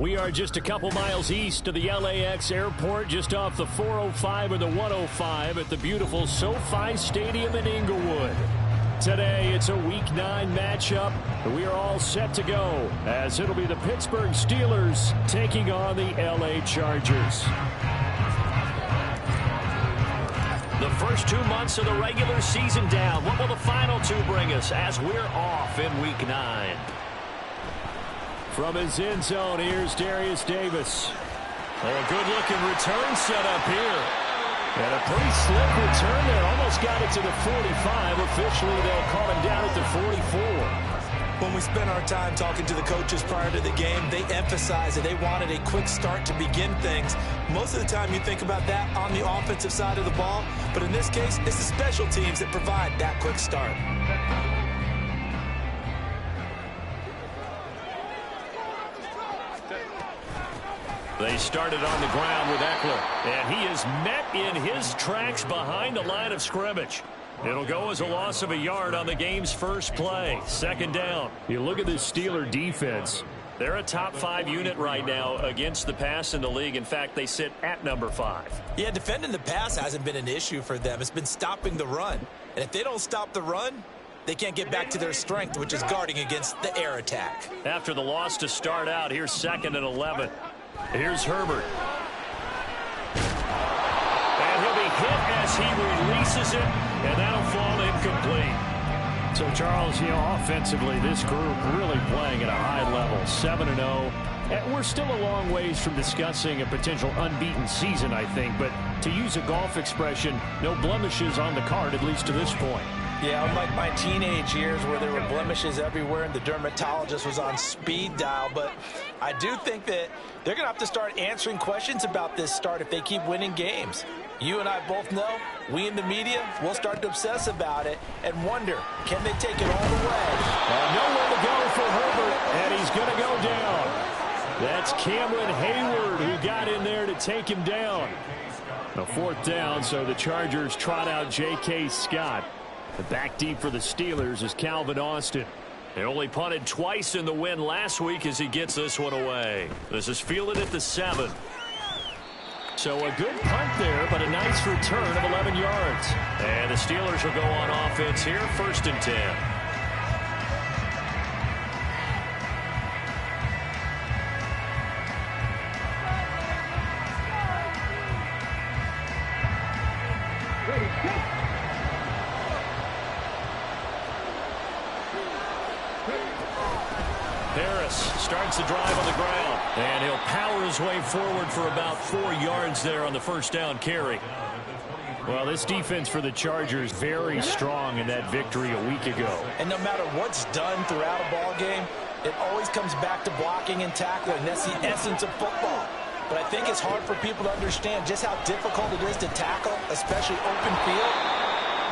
We are just a couple miles east of the LAX airport, just off the 405 or the 105 at the beautiful SoFi Stadium in Inglewood. Today, it's a Week 9 matchup. We are all set to go, as it'll be the Pittsburgh Steelers taking on the LA Chargers. The first 2 months of the regular season down. What will the final two bring us as we're off in Week 9? From his end zone, here's Darius Davis. A good-looking return set up here. And a pretty slick return there. Almost got it to the 45. Officially, they'll call him down at the 44. When we spent our time talking to the coaches prior to the game, they emphasized that they wanted a quick start to begin things. Most of the time you think about that on the offensive side of the ball, but in this case, it's the special teams that provide that quick start. They started on the ground with Eckler, and he is met in his tracks behind the line of scrimmage. It'll go as a loss of a yard on the game's first play. Second down. You look at this Steeler defense. They're a top 5 unit right now against the pass in the league. In fact, they sit at number 5. Yeah, defending the pass hasn't been an issue for them. It's been stopping the run. And if they don't stop the run, they can't get back to their strength, which is guarding against the air attack. After the loss to start out, here's 2nd and 11. Here's Herbert. And he'll be hit as he releases it, and that'll fall incomplete. So, Charles, offensively, this group really playing at a high level, 7-0. And we're still a long ways from discussing a potential unbeaten season, I think. But to use a golf expression, no blemishes on the card, at least to this point. Yeah, unlike my teenage years where there were blemishes everywhere and the dermatologist was on speed dial. But I do think that they're going to have to start answering questions about this start if they keep winning games. You and I both know, we in the media, will start to obsess about it and wonder, can they take it all the way? Nowhere to go for Herbert, and he's going to go down. That's Cameron Hayward who got in there to take him down. A 4th down, so the Chargers trot out J.K. Scott. The back deep for the Steelers is Calvin Austin. They only punted twice in the win last week as he gets this one away. This is fielded at the 7. So a good punt there, but a nice return of 11 yards. And the Steelers will go on offense here, 1st and 10. Harris starts the drive on the ground, and he'll power his way forward for about 4 yards there on the 1st down carry. Well, this defense for the Chargers very strong in that victory a week ago. And no matter what's done throughout a ball game, it always comes back to blocking and tackling. That's the essence of football. But I think it's hard for people to understand just how difficult it is to tackle, especially open field.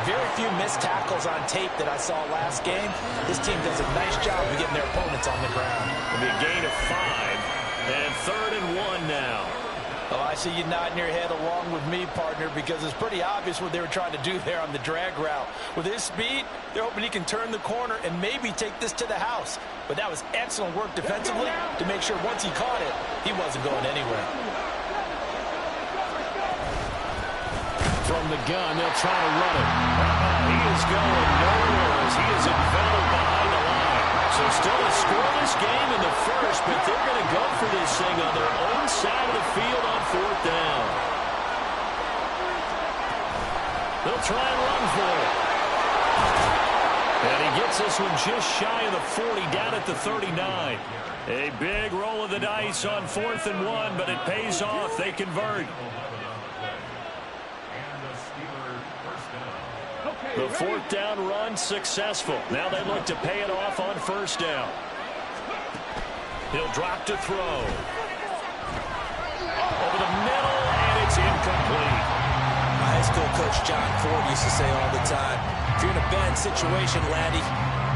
Very few missed tackles on tape that I saw last game. This team does a nice job of getting their opponents on the ground. It'll be a gain of 5, and 3rd and 1 now. Oh, I see you nodding your head along with me, partner, because it's pretty obvious what they were trying to do there on the drag route. With his speed, they're hoping he can turn the corner and maybe take this to the house. But that was excellent work defensively to make sure once he caught it, he wasn't going anywhere. From the gun, they'll try to run it. He is going nowhere as he is enveloped behind the line. So still a scoreless game in the first, but they're going to go for this thing on their own side of the field on 4th down. They'll try and run for it. And he gets this one just shy of the 40, down at the 39. A big roll of the dice on 4th and 1, but it pays off. They convert. The 4th down run successful. Now they look to pay it off on 1st down. He'll drop to throw. Over the middle, and it's incomplete. My high school coach, John Ford, used to say all the time, if you're in a bad situation, laddie,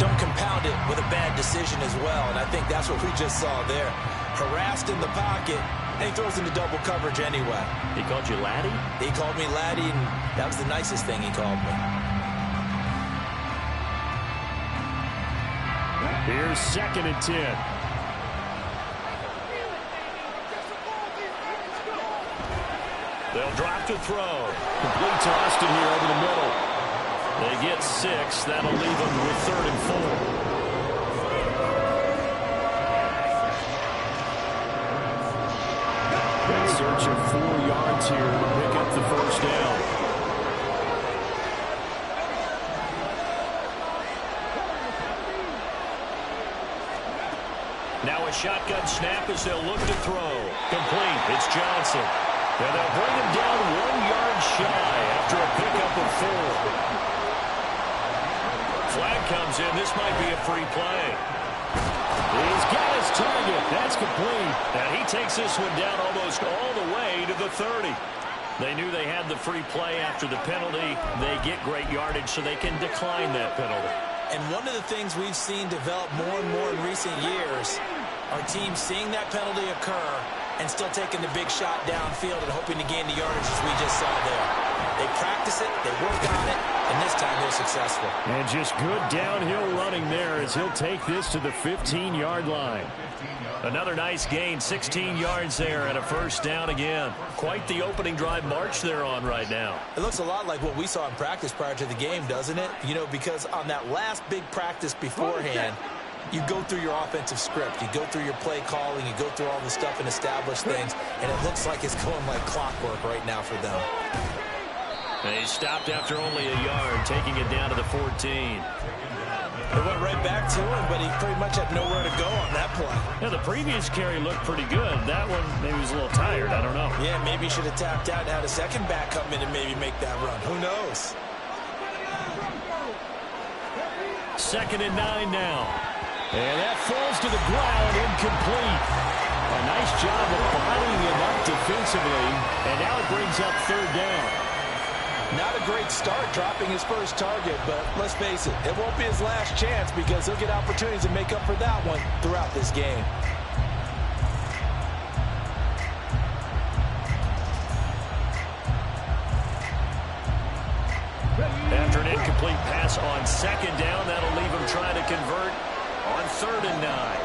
don't compound it with a bad decision as well. And I think that's what we just saw there. Harassed in the pocket, and he throws into double coverage anyway. He called you laddie? He called me laddie, and that was the nicest thing he called me. Here's 2nd and 10. They'll drop to throw. Complete to Austin here over the middle. They get 6. That'll leave them with 3rd and 4. In search of 4 yards here to pick up the first down. Now a shotgun snap as they'll look to throw. Complete. It's Johnson. And they'll bring him down 1 yard shy after a pickup of 4. Flag comes in. This might be a free play. He's got his target. That's complete. And he takes this one down almost all the way to the 30. They knew they had the free play after the penalty. They get great yardage, so they can decline that penalty. And one of the things we've seen develop more and more in recent years are teams seeing that penalty occur and still taking the big shot downfield and hoping to gain the yardage as we just saw there. They practice it, they work on it, and this time they're successful. And just good downhill running there as he'll take this to the 15-yard line. Another nice gain, 16 yards there and a first down again. Quite the opening drive march they're on right now. It looks a lot like what we saw in practice prior to the game, doesn't it? You know, because on that last big practice beforehand, you go through your offensive script. You go through your play calling. You go through all the stuff and establish things. And it looks like it's going like clockwork right now for them. They stopped after only a yard, taking it down to the 14. They went right back to him, but he pretty much had nowhere to go on that play. Yeah, the previous carry looked pretty good. That one, maybe he was a little tired. I don't know. Yeah, maybe he should have tapped out and had a second back come in and maybe make that run. Who knows? 2nd and 9 now. And that falls to the ground, incomplete. A nice job of bottling him up defensively, and now it brings up 3rd down. Not a great start dropping his first target, but let's face it, it won't be his last chance because he'll get opportunities to make up for that one throughout this game. After an incomplete pass on 2nd down, that'll leave him trying to convert on 3rd and 9.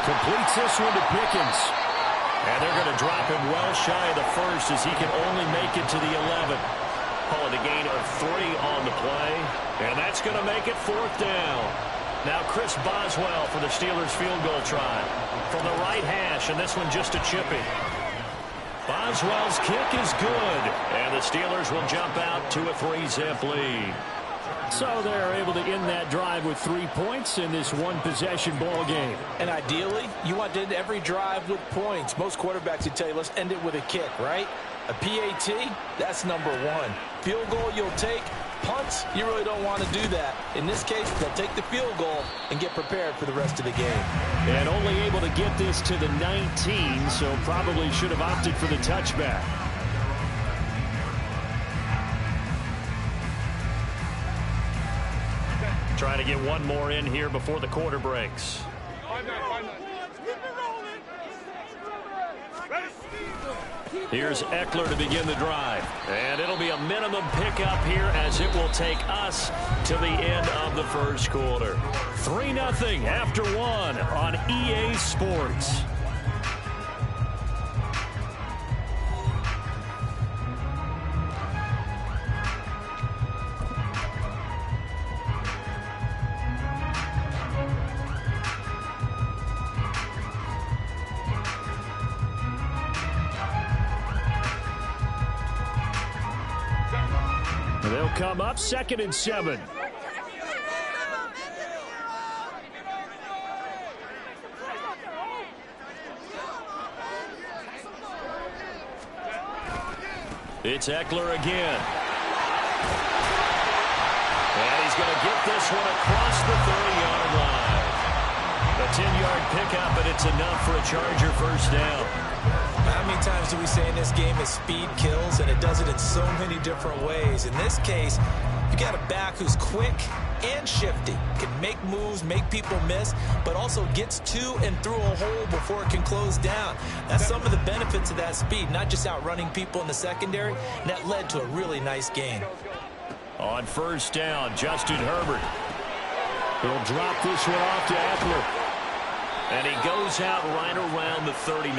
Completes this one to Pickens. And they're going to drop him well shy of the first as he can only make it to the 11. Call it a gain of 3 on the play. And that's going to make it 4th down. Now Chris Boswell for the Steelers field goal try. From the right hash, and this one just a chippy. Boswell's kick is good. And the Steelers will jump out to a 3-zip lead. So they're able to end that drive with 3 points in this one-possession ball game. And ideally, you want to end every drive with points. Most quarterbacks would tell you, let's end it with a kick, right? A PAT, that's number 1. Field goal you'll take. Punts, you really don't want to do that. In this case, they'll take the field goal and get prepared for the rest of the game. And only able to get this to the 19, so probably should have opted for the touchback. Trying to get one more in here before the quarter breaks. Here's Eckler to begin the drive. And it'll be a minimum pickup here as it will take us to the end of the first quarter. 3-0 after 1 on EA Sports. They'll come up 2nd and 7. It's Eckler again. And he's going to get this one across the 30-yard line. A 10-yard pickup, and it's enough for a Charger first down. How many times do we say in this game is speed kills, and it does it in so many different ways. In this case, you got a back who's quick and shifty, can make moves, make people miss, but also gets to and through a hole before it can close down. That's some of the benefits of that speed, not just outrunning people in the secondary, and that led to a really nice gain. On first down, Justin Herbert. He'll drop this one off to Eckler. And he goes out right around the 39.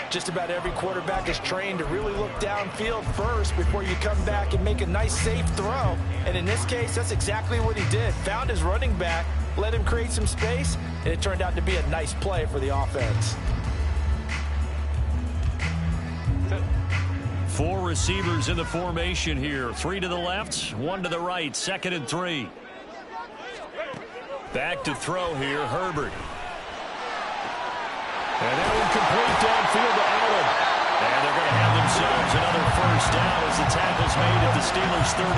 Just about every quarterback is trained to really look downfield first before you come back and make a nice, safe throw. And in this case, that's exactly what he did. Found his running back, let him create some space, and it turned out to be a nice play for the offense. 4 receivers in the formation here. 3 to the left, 1 to the right. 2nd and 3. Back to throw here, Herbert. And that one complete downfield to Allen. And they're going to have themselves another first down as the tackle's made at the Steelers' 33.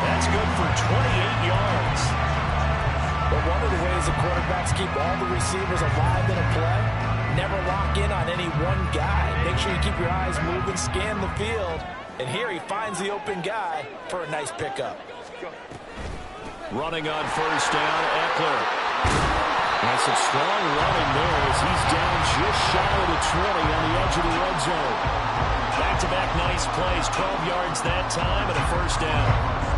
That's good for 28 yards. But one of the ways the quarterbacks keep all the receivers alive in a play, never lock in on any one guy. Make sure you keep your eyes moving, scan the field. And here he finds the open guy for a nice pickup. Running on first down, Eckler. That's some strong running there as he's down just shy of the 20 on the edge of the red zone. Back-to-back nice plays, 12 yards that time and a first down.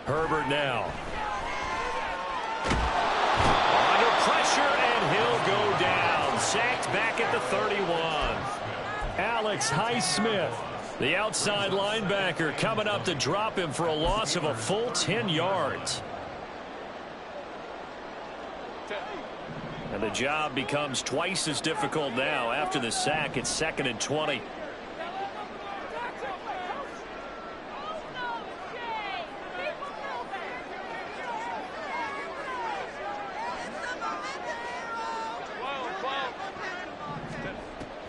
Herbert now. Under pressure, and he'll go down. Sacked back at the 31. Alex Highsmith, the outside linebacker, coming up to drop him for a loss of a full 10 yards. And the job becomes twice as difficult now. After the sack, it's 2nd and 20.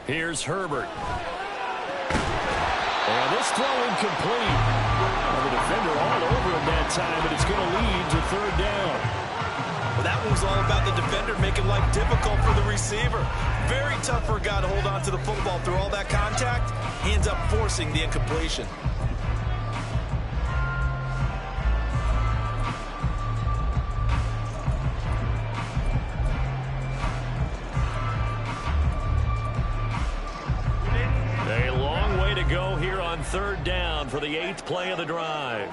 Here's Herbert. And this throw incomplete. And the defender all over him that time, but it's going to lead to 3rd down. Well, that one was all about the defender making life difficult for the receiver. Very tough for a guy to hold on to the football through all that contact. He ends up forcing the incompletion. Go here on 3rd down for the 8th play of the drive.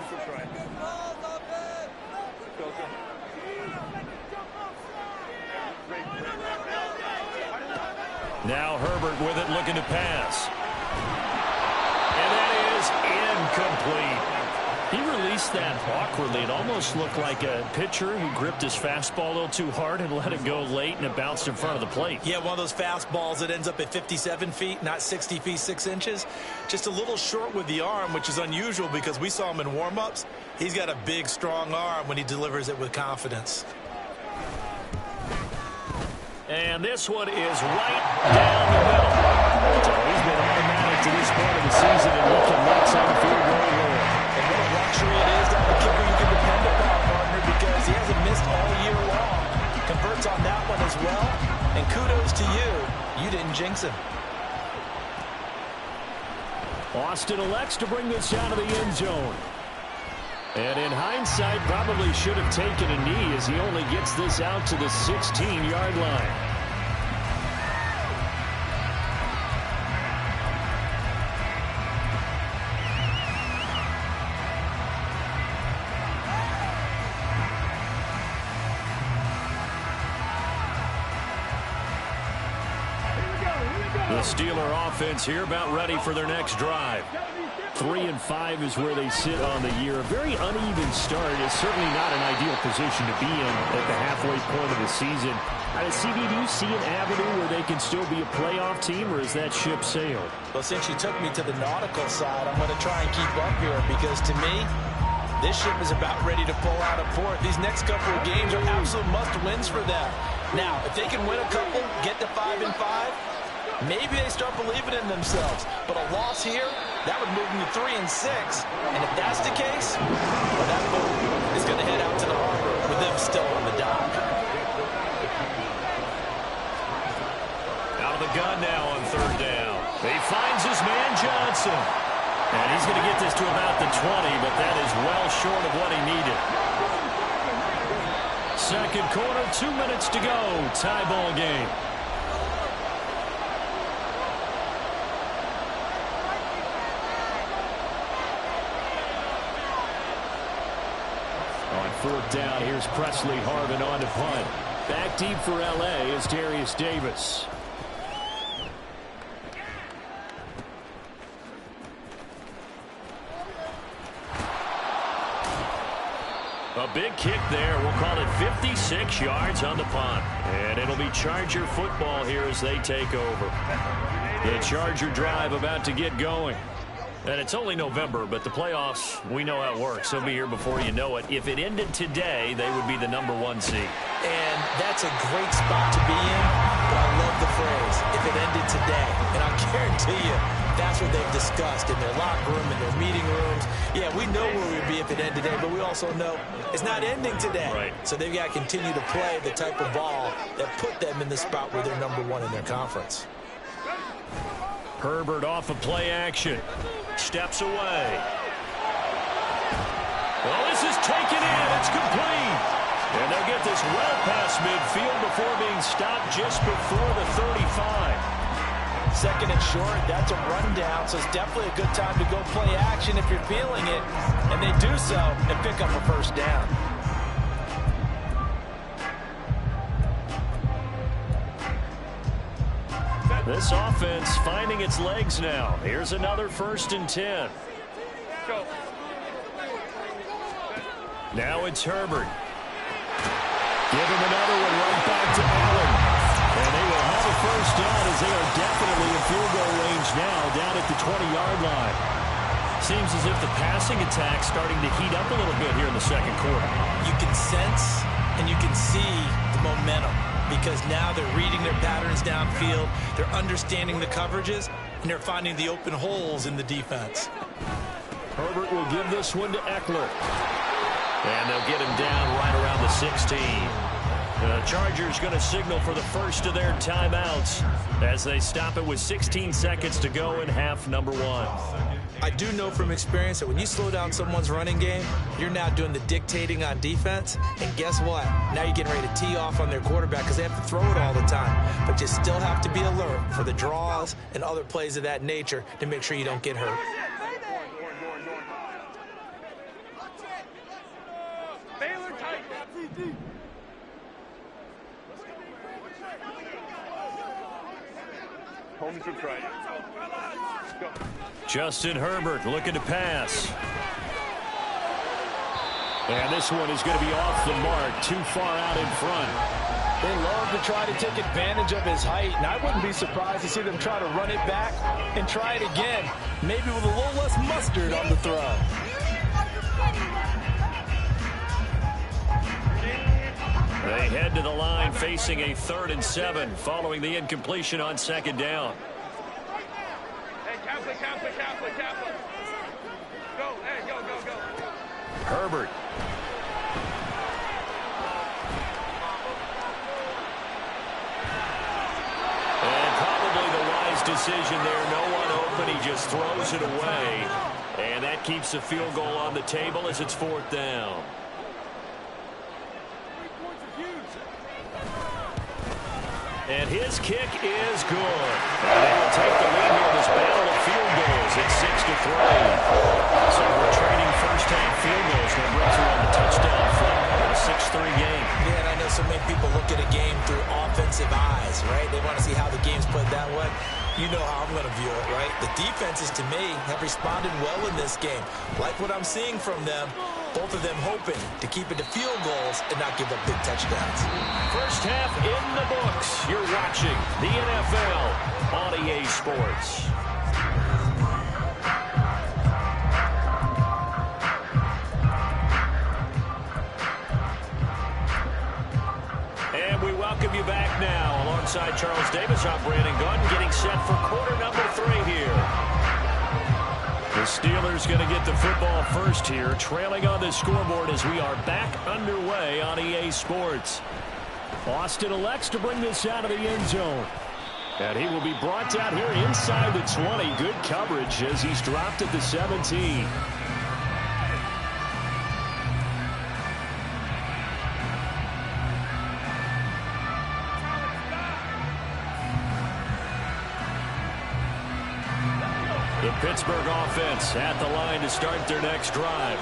Now Herbert with it, looking to pass. And that is incomplete. He released that awkwardly. It almost looked like a pitcher who gripped his fastball a little too hard and let it go late, and it bounced in front of the plate. Yeah, one of those fastballs that ends up at 57 feet, not 60 feet, 6 inches. Just a little short with the arm, which is unusual because we saw him in warm-ups. He's got a big, strong arm when he delivers it with confidence. And this one is right down the middle. So he's been automatic to this point of the season, and he can make some field goal roll. And what a luxury it is to have a kicker you can depend upon, partner, because he hasn't missed all year long. Converts on that one as well. And kudos to you. You didn't jinx him. Austin elects to bring this out of the end zone. And in hindsight, probably should have taken a knee as he only gets this out to the 16-yard line. The Steeler offense here about ready for their next drive. 3-5 is where they sit on the year. A very uneven start. It's certainly not an ideal position to be in at the halfway point of the season. CB, do you see an avenue where they can still be a playoff team, or is that ship sailed? Well, since you took me to the nautical side, I'm going to try and keep up here because, to me, this ship is about ready to pull out of port. These next couple of games are absolute must-wins for them. Now, if they can win a couple, get to 5-5, maybe they start believing in themselves. But a loss here, that would move them to 3-6. And if that's the case, well, that boat is going to head out to the harbor with them still on the dock. Out of the gun now on 3rd down. He finds his man Johnson. And he's going to get this to about the 20, but that is well short of what he needed. second quarter, 2 minutes to go. Tie ball game. On fourth down, here's Presley Harvin on to punt. Back deep for L.A. is Darius Davis. A big kick there. We'll call it 56 yards on the punt. And it'll be Charger football here as they take over. The Charger drive about to get going. And it's only November, but the playoffs, we know how it works. They'll be here before you know it. If it ended today, they would be the #1 seed. And that's a great spot to be in, but I love the phrase, if it ended today. And I'll guarantee you, that's what they've discussed in their locker room, in their meeting rooms. Yeah, we know where we'd be if it ended today, but we also know it's not ending today. Right. So they've got to continue to play the type of ball that put them in the spot where they're #1 in their conference. Herbert off of play action. Steps away. Well, this is taken in. It's complete. And they'll get this well past midfield before being stopped just before the 35. Second and short, that's a rundown, so it's definitely a good time to go play action if you're feeling it. And they do so and pick up a first down. This offense finding its legs now. Here's another 1st and 10. Now it's Herbert. Give him another one right back to Allen. And they will have a first down as they are definitely in field goal range now down at the 20-yard line. Seems as if the passing attack's starting to heat up a little bit here in the second quarter. You can sense and you can see the momentum, because now they're reading their patterns downfield, they're understanding the coverages, and they're finding the open holes in the defense. Herbert will give this one to Eckler. And they'll get him down right around the 16. The Chargers going to signal for the first of their timeouts as they stop it with 16 seconds to go in half #1. I do know from experience that when you slow down someone's running game, you're now doing the dictating on defense. And guess what? Now you're getting ready to tee off on their quarterback because they have to throw it all the time. But you still have to be alert for the draws and other plays of that nature to make sure you don't get hurt. Justin Herbert looking to pass. And this one is going to be off the mark, too far out in front. They love to try to take advantage of his height, and I wouldn't be surprised to see them try to run it back and try it again, maybe with a little less mustard on the throw. They head to the line facing a 3rd and 7 following the incompletion on 2nd down. Herbert. And probably the wise decision there. No one open. He just throws it away. And that keeps the field goal on the table as it's 4th down. And his kick is good. And they will take the lead here in this battle of field goals. It's 6-3. So we're trading first-half field goals. That brings her on the touchdown flip in a 6-3 game. Yeah, and I know so many people look at a game through offensive eyes, right? They want to see how the game's played that way. You know how I'm going to view it, right? The defenses, to me, have responded well in this game. Like what I'm seeing from them. Both of them hoping to keep it to field goals and not give up big touchdowns. First half in the books. You're watching the NFL on EA Sports. And we welcome you back now. Alongside Charles Davis, I'm Brandon Gunn, getting set for quarter number 3 here. The Steelers going to get the football first here, trailing on the scoreboard as we are back underway on EA Sports. Austin elects to bring this out of the end zone. And he will be brought down here inside the 20. Good coverage as he's dropped at the 17. The Pittsburgh offense at the line to start their next drive.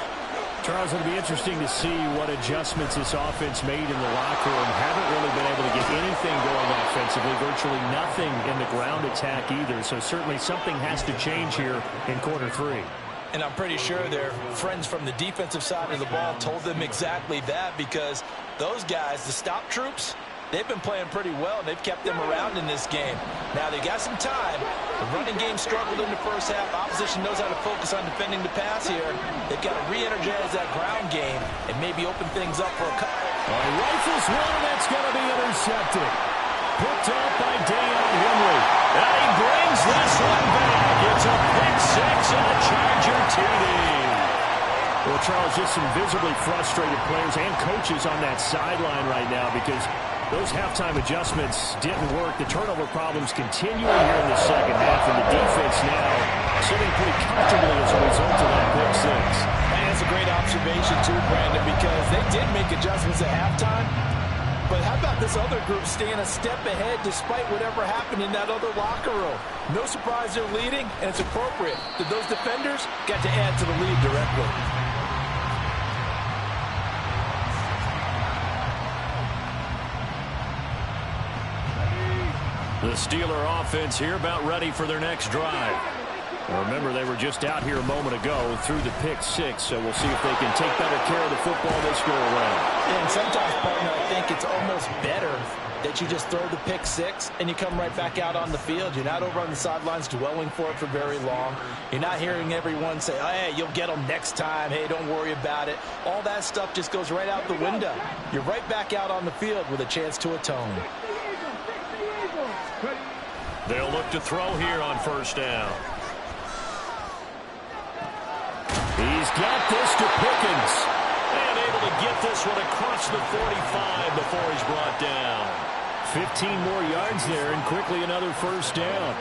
Charles, it'll be interesting to see what adjustments this offense made in the locker room. Haven't really been able to get anything going offensively, virtually nothing in the ground attack either. So certainly something has to change here in quarter 3. And I'm pretty sure their friends from the defensive side of the ball told them exactly that, because those guys, the stop troops, they've been playing pretty well, and they've kept them around in this game. Now, they got some time. The running game struggled in the first half. Opposition knows how to focus on defending the pass here. They've got to re-energize that ground game and maybe open things up for a cut. Rifles one, that's going to be intercepted. Picked up by Deion Henry. And he brings this one back. It's a pick 6 and a Charger TD. Well, Charles, just some visibly frustrated players and coaches on that sideline right now because those halftime adjustments didn't work. The turnover problems continuing here in the second half, and the defense now sitting pretty comfortably as a result of that pick 6. And that's a great observation, too, Brandon, because they did make adjustments at halftime. But how about this other group staying a step ahead despite whatever happened in that other locker room? No surprise they're leading, and it's appropriate that those defenders got to add to the lead directly. The Steeler offense here about ready for their next drive. Now remember, they were just out here a moment ago through the pick 6, so we'll see if they can take better care of the football this go around. And sometimes, partner, I think it's almost better that you just throw the pick 6 and you come right back out on the field. You're not over on the sidelines dwelling for it for very long. You're not hearing everyone say, oh, hey, you'll get them next time. Hey, don't worry about it. All that stuff just goes right out the window. You're right back out on the field with a chance to atone. They'll look to throw here on first down. He's got this to Pickens. And able to get this one across the 45 before he's brought down. 15 more yards there, and quickly another first down.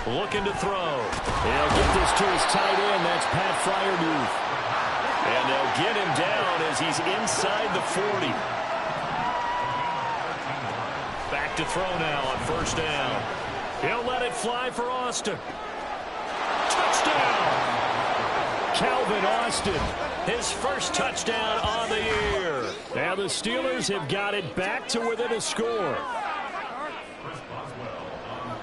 Looking to throw. He'll get this to his tight end. That's Pat Freiermuth. And they'll get him down as he's inside the 40. Back to throw now on first down. He'll let it fly for Austin. Touchdown! Calvin Austin, his first touchdown on the year. Now the Steelers have got it back to within a score.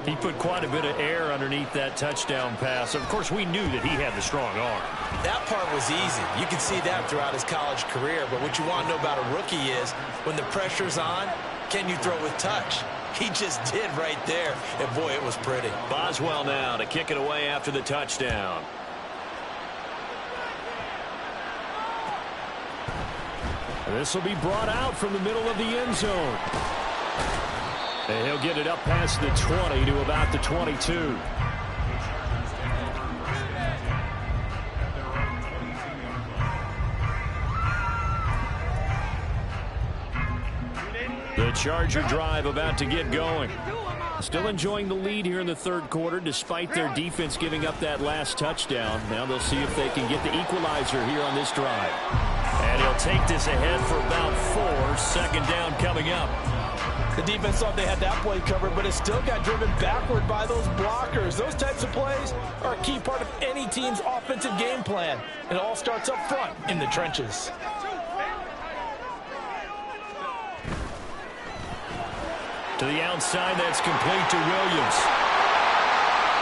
He put quite a bit of air underneath that touchdown pass. Of course, we knew that he had the strong arm. That part was easy. You can see that throughout his college career. But what you want to know about a rookie is when the pressure's on, can you throw with touch? He just did right there. And, boy, it was pretty. Boswell now to kick it away after the touchdown. This will be brought out from the middle of the end zone. And he'll get it up past the 20 to about the 22. The Charger drive about to get going. Still enjoying the lead here in the third quarter despite their defense giving up that last touchdown. Now they'll see if they can get the equalizer here on this drive. And he'll take this ahead for about 4. Second down coming up. The defense thought they had that play covered, but it still got driven backward by those blockers. Those types of plays are a key part of any team's offensive game plan. It all starts up front in the trenches. To the outside, that's complete to Williams.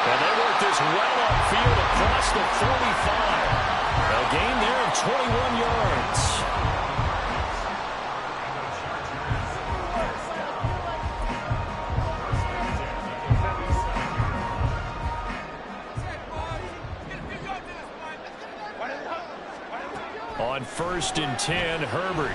And they work this well upfield across the 45. A gain there of 21 yards. On 1st and 10, Herbert.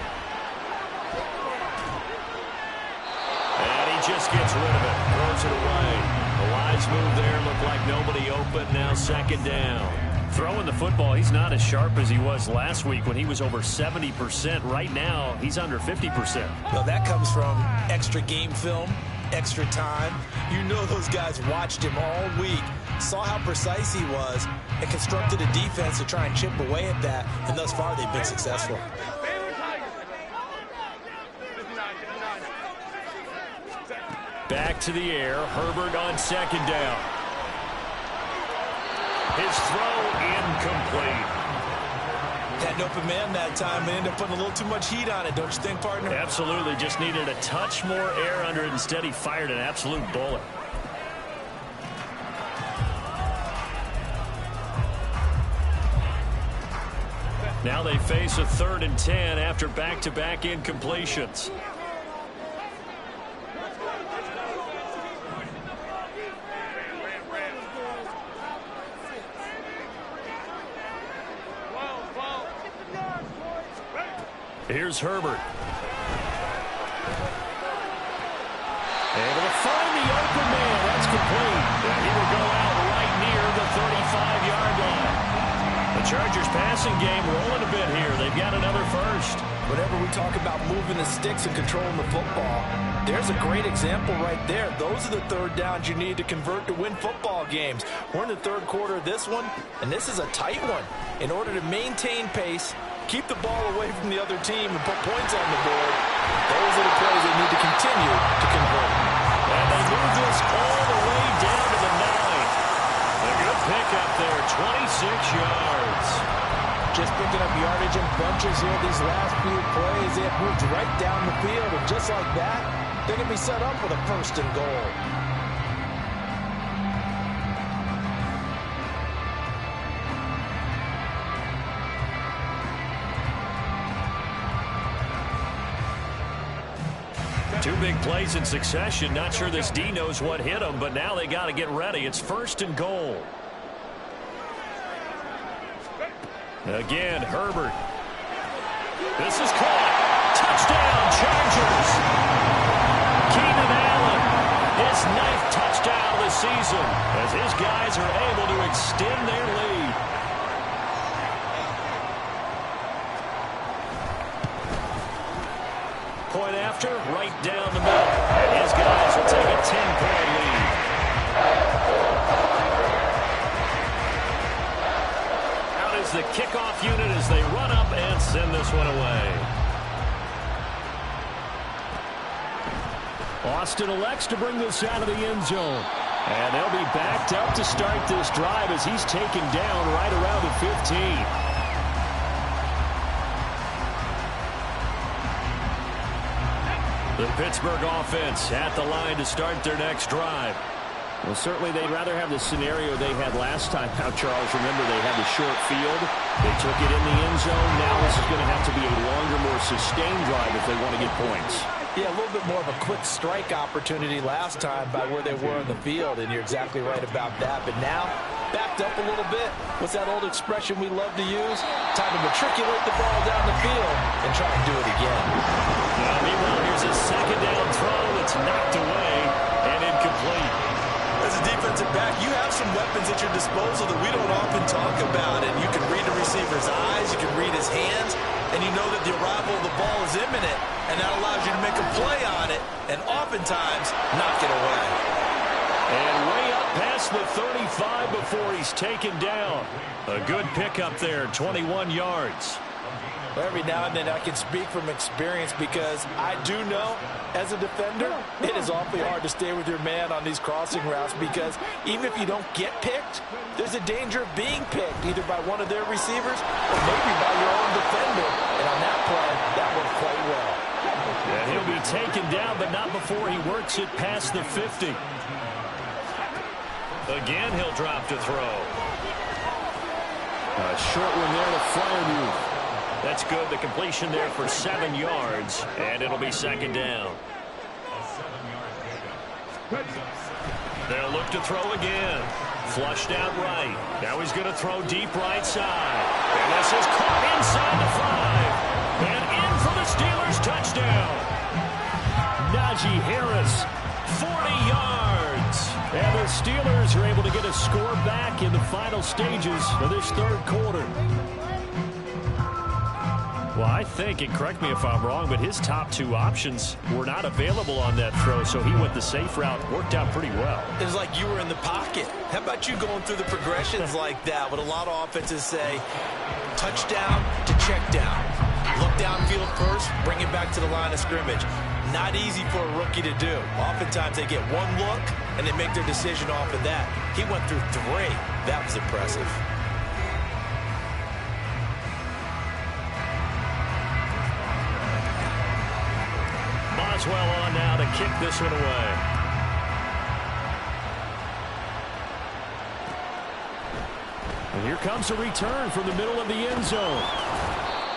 And he just gets rid of it. Throws it away. A wise move there. Looked like nobody open. Now second down. Throwing the football, he's not as sharp as he was last week when he was over 70%. Right now, he's under 50%. Well, that comes from extra game film, extra time. You know those guys watched him all week, saw how precise he was, and constructed a defense to try and chip away at that, and thus far they've been successful. Back to the air. Herbert on second down. His throw incomplete. Had an open man that time and ended up putting a little too much heat on it, don't you think, partner? Absolutely. Just needed a touch more air under it. Instead, he fired an absolute bullet. Now they face a 3rd and 10 after back-to-back incompletions. Here's Herbert. Able to find the open man. That's complete. And he will go out right near the 35-yard line. The Chargers passing game rolling a bit here. They've got another first. Whenever we talk about moving the sticks and controlling the football, there's a great example right there. Those are the 3rd downs you need to convert to win football games. We're in the 3rd quarter of this one, and this is a tight one. In order to maintain pace, keep the ball away from the other team, and put points on the board, those are the plays they need to continue to convert. And they move this all the way down to the 9. A good pickup there, 26 yards. Just picking up yardage in bunches here these last few plays. They have moved right down the field, and just like that, they're going to be set up with a 1st and goal. Two big plays in succession. Not sure this D knows what hit them, but now they got to get ready. It's 1st and goal. Again, Herbert. This is caught. Touchdown, Chargers. Keenan Allen, his 9th touchdown of the season, as his guys are able to extend their lead. Point after, right down the middle. And his guys will take a 10-point lead. Out is the kickoff unit as they run up and send this one away. Austin elects to bring this out of the end zone. And they'll be backed up to start this drive as he's taken down right around the 15. The Pittsburgh offense at the line to start their next drive. Well, certainly they'd rather have the scenario they had last time out, Charles. Remember, they had the short field. They took it in the end zone. Now this is going to have to be a longer, more sustained drive if they want to get points. Yeah, a little bit more of a quick strike opportunity last time by where they were in the field, and you're exactly right about that. But now, backed up a little bit. What's that old expression we love to use? Time to matriculate the ball down the field and try and do it again. Meanwhile, here's a 2nd down throw that's knocked away and incomplete. As a defensive back, you have some weapons at your disposal that we don't often talk about. And you can read the receiver's eyes, you can read his hands, and you know that the arrival of the ball is imminent, and that allows you to make a play on it, and oftentimes knock it away. And way up past the 35 before he's taken down. A good pickup there, 21 yards. Every now and then I can speak from experience because I do know, as a defender, it is awfully hard to stay with your man on these crossing routes because even if you don't get picked, there's a danger of being picked either by one of their receivers or maybe by your own defender. And on that play, that worked quite well. And he'll be taken down, but not before he works it past the 50. Again, he'll drop to throw. A short one there to Freiermuth. That's good. The completion there for 7 yards, and it'll be 2nd down. They'll look to throw again. Flushed out right. Now he's going to throw deep right side. And this is caught inside the 5. And in for the Steelers touchdown. Najee Harris, 40 yards. And the Steelers are able to get a score back in the final stages of this 3rd quarter. Well, I think, and correct me if I'm wrong, but his top 2 options were not available on that throw, so he went the safe route. Worked out pretty well. It was like you were in the pocket. How about you going through the progressions like that? What a lot of offenses say, touchdown to check down. Look downfield first, bring it back to the line of scrimmage. Not easy for a rookie to do. Oftentimes they get one look and they make their decision off of that. He went through 3. That was impressive. Boswell on now to kick this one away. And here comes a return from the middle of the end zone.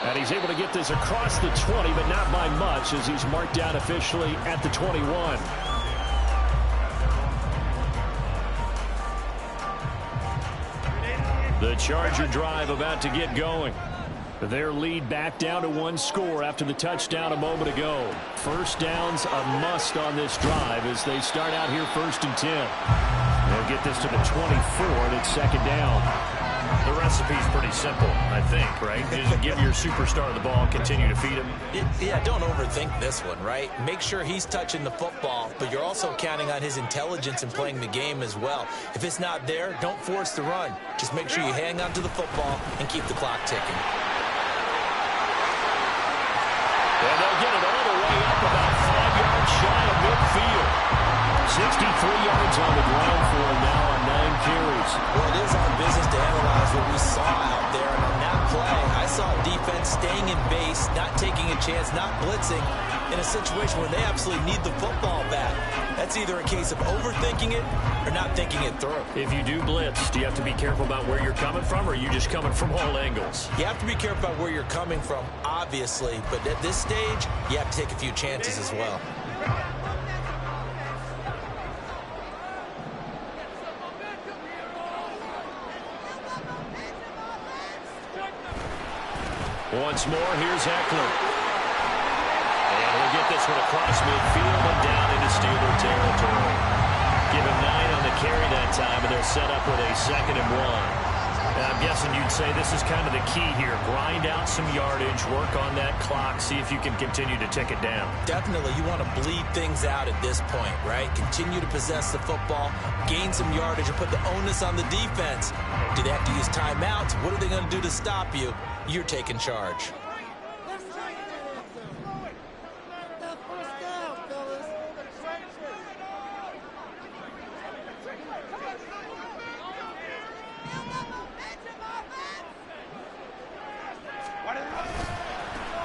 And he's able to get this across the 20, but not by much, as he's marked down officially at the 21. The Charger drive about to get going. Their lead back down to 1 score after the touchdown a moment ago. First down's a must on this drive as they start out here 1st and 10. They'll get this to the 24, and it's 2nd down. The recipe's pretty simple, I think, right? Just give your superstar the ball, continue to feed him. Yeah, don't overthink this one, right? Make sure he's touching the football, but you're also counting on his intelligence in playing the game as well. If it's not there, don't force the run. Just make sure you hang on to the football and keep the clock ticking. And they'll get it all the way up about 5 yards shy of midfield. 63 yards on the ground for him now on 9 carries. Well, it is our business to analyze what we saw out there. And on that play, I saw defense staying in base, not taking a chance, not blitzing, in a situation where they absolutely need the football back. That's either a case of overthinking it or not thinking it through. If you do blitz, do you have to be careful about where you're coming from, or are you just coming from all angles? You have to be careful about where you're coming from, obviously. But at this stage, you have to take a few chances as well. Once more, here's Eckler. And he'll get this one across midfield and down into Steeler territory. Give him 9 on the carry that time, and they're set up with a 2nd and 1. Now, I'm guessing you'd say this is kind of the key here. Grind out some yardage, work on that clock, see if you can continue to tick it down. Definitely, you want to bleed things out at this point, right? Continue to possess the football, gain some yardage, and put the onus on the defense. Do they have to use timeouts? What are they going to do to stop you? You're taking charge.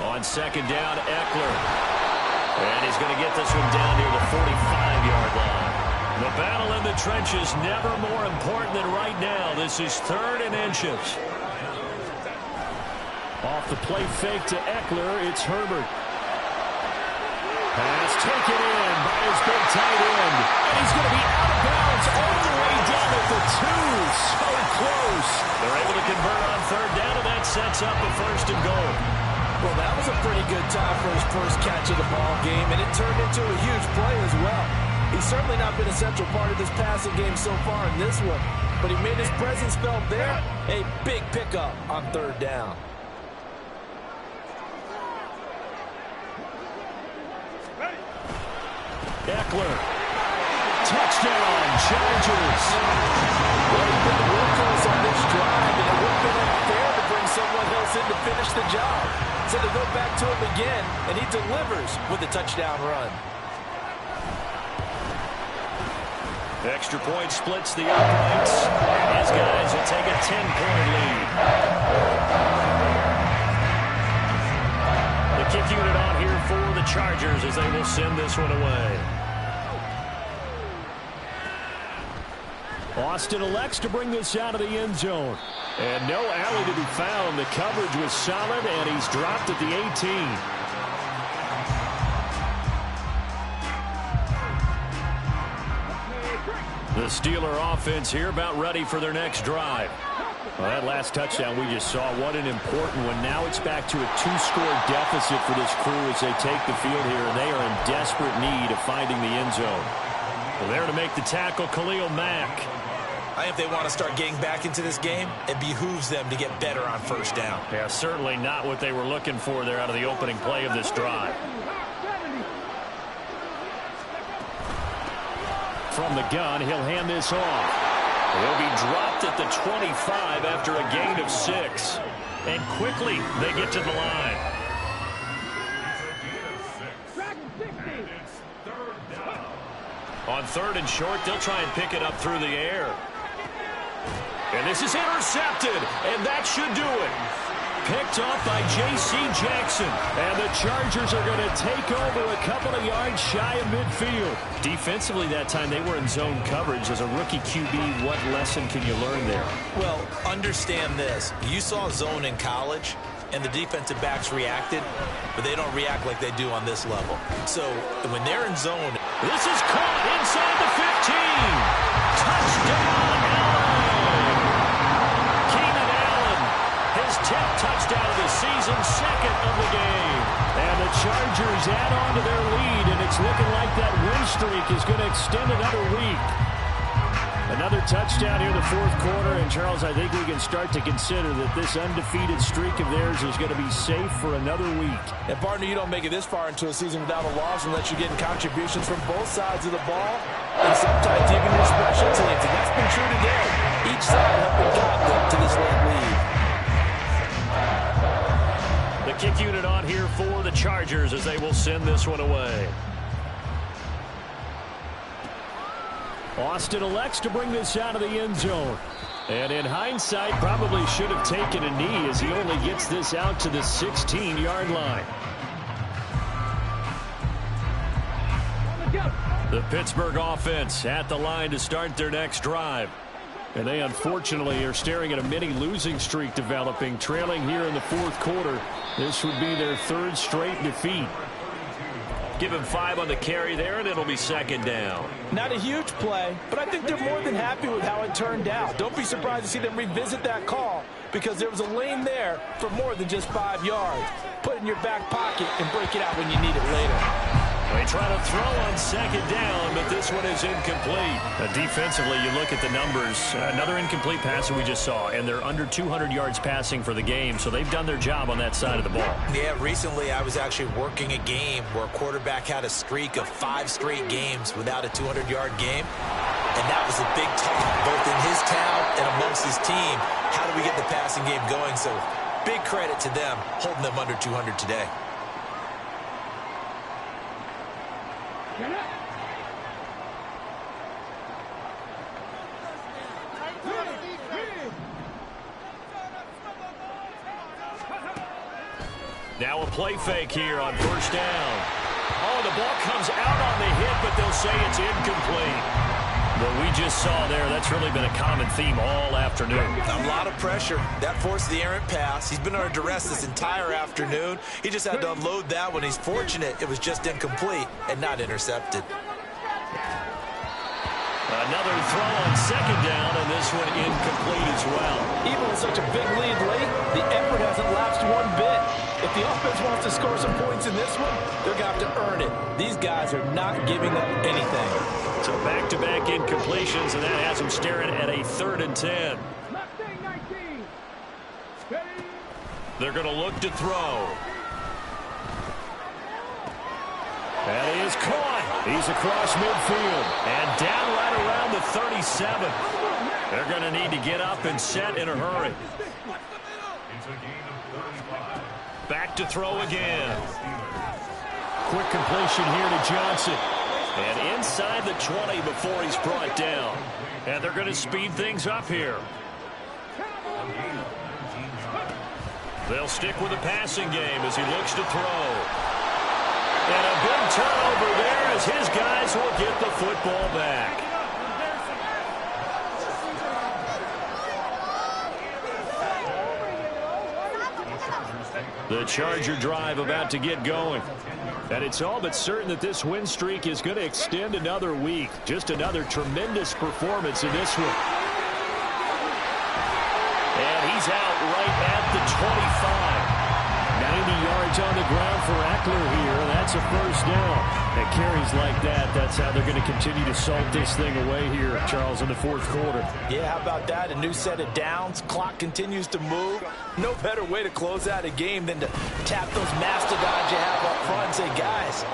On 2nd down, Eckler. And he's going to get this one down near the 45-yard line. The battle in the trenches never more important than right now. This is 3rd and inches. Off the play fake to Eckler, it's Herbert. Pass taken in by his big tight end. And he's going to be out of bounds all the way down at the 2. So close. They're able to convert on 3rd down, and that sets up a 1st and goal. Well, that was a pretty good time for his first catch of the ball game, and it turned into a huge play as well. He's certainly not been a central part of this passing game so far in this one, but he made his presence felt there. A big pickup on 3rd down. Eckler. Touchdown, Chargers. Well, he's been the workhorse on this drive, and it would have been unfair to bring someone else in to finish the job. So they go back to him again, and he delivers with a touchdown run. Extra point splits the uprights, and his guys will take a 10-point lead. The kick unit on here for the Chargers as they will send this one away. Austin elects to bring this out of the end zone. And no alley to be found. The coverage was solid, and he's dropped at the 18. The Steeler offense here about ready for their next drive. Well, that last touchdown we just saw, what an important one. Now it's back to a 2-score deficit for this crew as they take the field here, and they are in desperate need of finding the end zone. Well, there to make the tackle, Khalil Mack. I think if they want to start getting back into this game, it behooves them to get better on 1st down. Yeah, certainly not what they were looking for there out of the opening play of this drive. From the gun, he'll hand this off. He'll be dropped at the 25 after a gain of 6. And quickly, they get to the line. On 3rd and short, they'll try and pick it up through the air. And this is intercepted, and that should do it. Picked off by J.C. Jackson. And the Chargers are going to take over a couple of yards shy of midfield. Defensively that time, they were in zone coverage. As a rookie QB, what lesson can you learn there? Well, understand this. You saw zone in college, and the defensive backs reacted, but they don't react like they do on this level. So when they're in zone, this is caught inside the 15. Touchdown, Allen. Keenan Allen, his 10th touchdown of the season, 2nd of the game. And the Chargers add on to their lead, and it's looking like that win streak is going to extend another week. Another touchdown here in the 4th quarter, and Charles, I think we can start to consider that this undefeated streak of theirs is going to be safe for another week. And partner, you don't make it this far into a season without a loss unless you're getting contributions from both sides of the ball, and sometimes even your special teams, and that's been true today. Each side helping guide them to this late lead. The kick unit on here for the Chargers as they will send this one away. Austin elects to bring this out of the end zone. And in hindsight, probably should have taken a knee as he only gets this out to the 16-yard line. The Pittsburgh offense at the line to start their next drive. And they unfortunately are staring at a mini losing streak developing, trailing here in the 4th quarter. This would be their 3rd straight defeat. Give him 5 on the carry there, and it'll be 2nd down. Not a huge play, but I think they're more than happy with how it turned out. Don't be surprised to see them revisit that call because there was a lane there for more than just 5 yards. Put it in your back pocket and break it out when you need it later. They try to throw on 2nd down, but this one is incomplete. Defensively, you look at the numbers. Another incomplete pass that we just saw, and they're under 200 yards passing for the game, so they've done their job on that side of the ball. Yeah, recently I was actually working a game where a quarterback had a streak of 5 straight games without a 200-yard game, and that was a big talk both in his town and amongst his team. How do we get the passing game going? So big credit to them holding them under 200 today. Now a play fake here on 1st down. Oh, the ball comes out on the hit, but they'll say it's incomplete. What we just saw there, that's really been a common theme all afternoon. A lot of pressure. That forced the errant pass. He's been under duress this entire afternoon. He just had to unload that one. He's fortunate it was just incomplete and not intercepted. Another throw on 2nd down, and this one incomplete as well. Even with such a big lead late, the effort hasn't lapsed one bit. If the offense wants to score some points in this one, they're going to have to earn it. These guys are not giving up anything. So back-to-back incompletions, and that has them staring at a 3rd and 10. They're going to look to throw. And he is caught. He's across midfield and down right around the 37. They're going to need to get up and set in a hurry. Back to throw again. Quick completion here to Johnson. And inside the 20 before he's brought down. And they're going to speed things up here. They'll stick with the passing game as he looks to throw. And a big turnover there as his guys will get the football back. The Charger drive about to get going. And it's all but certain that this win streak is going to extend another week. Just another tremendous performance in this one. And he's out right at the 25. 90 yards on the ground for Eckler here. That's a 1st down. And carries like that, that's how they're going to continue to salt this thing away here, Charles, in the 4th quarter. Yeah, how about that? A new set of downs. Clock continues to move. No better way to close out a game than to tap those mastodons you have up front and say, guys,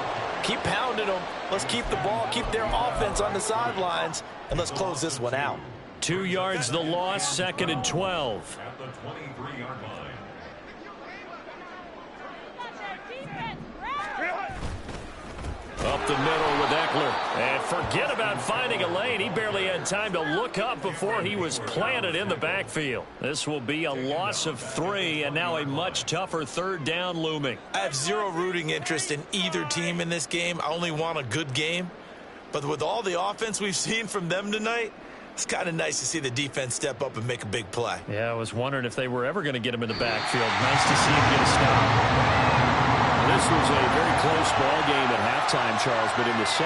keep pounding them. Let's keep the ball, keep their offense on the sidelines, and let's close this one out. 2 yards the loss, 2nd and 12. At the 23-yard line. Up the middle with Eckler. And forget about finding a lane. He barely had time to look up before he was planted in the backfield. This will be a loss of 3, and now a much tougher 3rd down looming. I have zero rooting interest in either team in this game. I only want a good game. But with all the offense we've seen from them tonight, it's kind of nice to see the defense step up and make a big play. Yeah, I was wondering if they were ever going to get him in the backfield. Nice to see him get a stop. This was a very close ball game at halftime, Charles, but in the second